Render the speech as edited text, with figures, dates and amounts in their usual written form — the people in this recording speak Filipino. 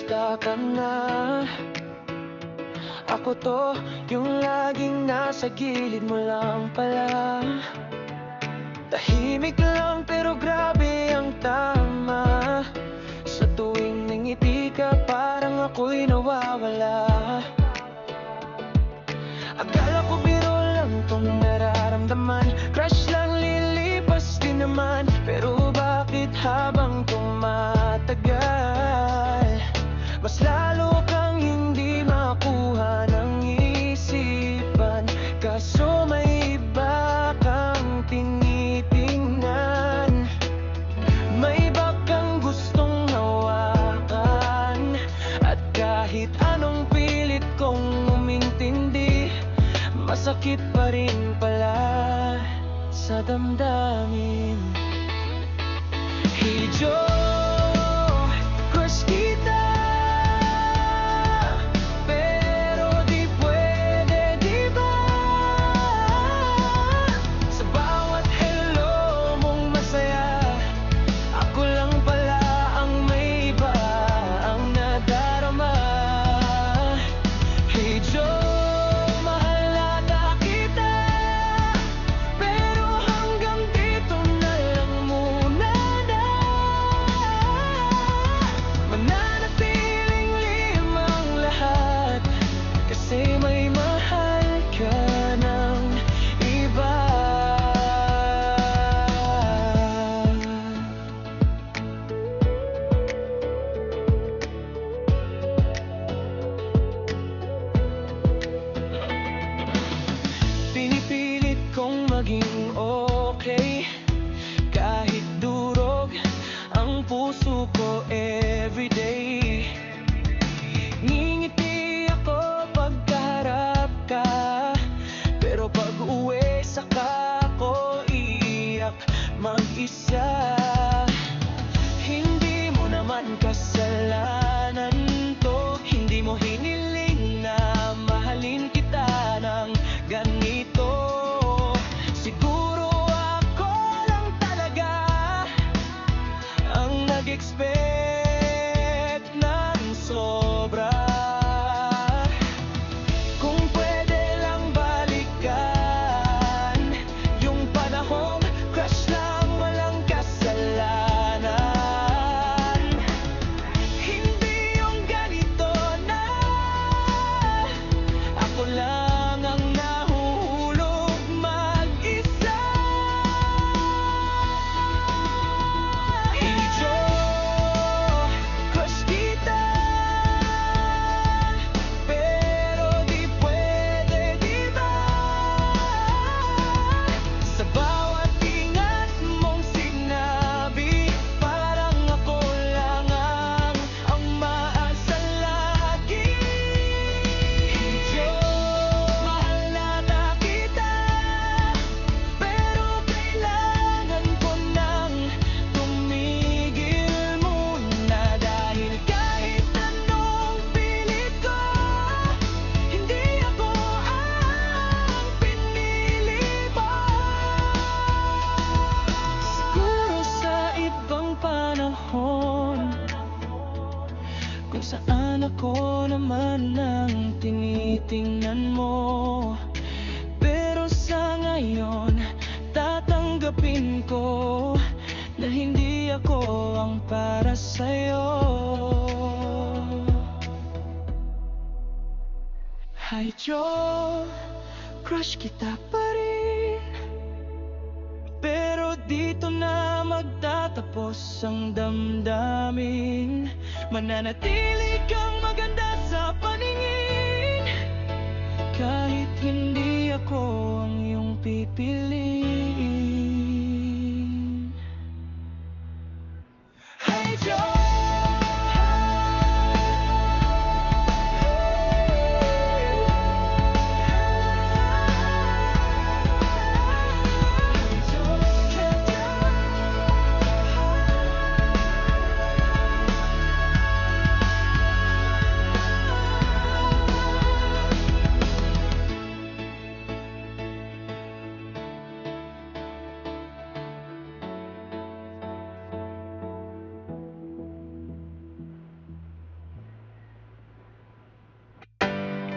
kamusta ka na? Ako to, yung laging nasa gilid mo lang pala. Tahimik lang pero grabe ang tama. Sa tuwing nangiti ka parang ako'y nawawala. Akala ko biro lang tong nararamdaman, crush lang lilipas din naman. Pero bakit habang tumatagal, mas lalo kang hindi makuha ng isipan. Kaso may iba kang tinitingnan, may iba kang gustong hawakan. At kahit anong pilit kong umintindi, masakit pa rin pala sa damdamin. Hey Joe, crush kita, pero di pwede, di ba? Sa bawat hello mong masaya, ako lang pala ang may iba ang nadarama. Hey Joe, mahal na kita, pero hanggang dito na lang muna na. Mananatiling limang lahat, kasi may mahal ka ng iba. Pinipilit kong maging okay, kahit durog ang puso ko everyday. Ngingiti ako pagkaharap ka, pero pag uwi saka ako iiyak mag-isa. Hindi mo naman kasalanan to, hindi mo hiniling na mahalin kita ng ganito. Siguro ako lang talaga ang nag-expect ng sobra. Kung pwede lang balikan yung panahong crush lang walang kasalanan. Hindi yung ganito na ako lang ang nahuhulog mag-isa. Hey Joe, crush kita, pero di pwede, di ba? Sa bawat ingat mong sinabi, parang ako lang ang maasa lagi. Hey Joe, mahal na kita, pero kailangan ko nang tumigil muna. Dahil kahit anong pilit ko, hindi ako ang pinili mo. Siguro sa ibang panahon, kung saan ako naman ang tinitingnan mo. Pero sa ngayon, tatanggapin ko na hindi ako ang para sa'yo. Hi Joe, crush kita pa rin, pero dito na magtatapos ang damdamin. Mananatili kang maganda sa paningin, kahit hindi ako ang iyong pipiliin.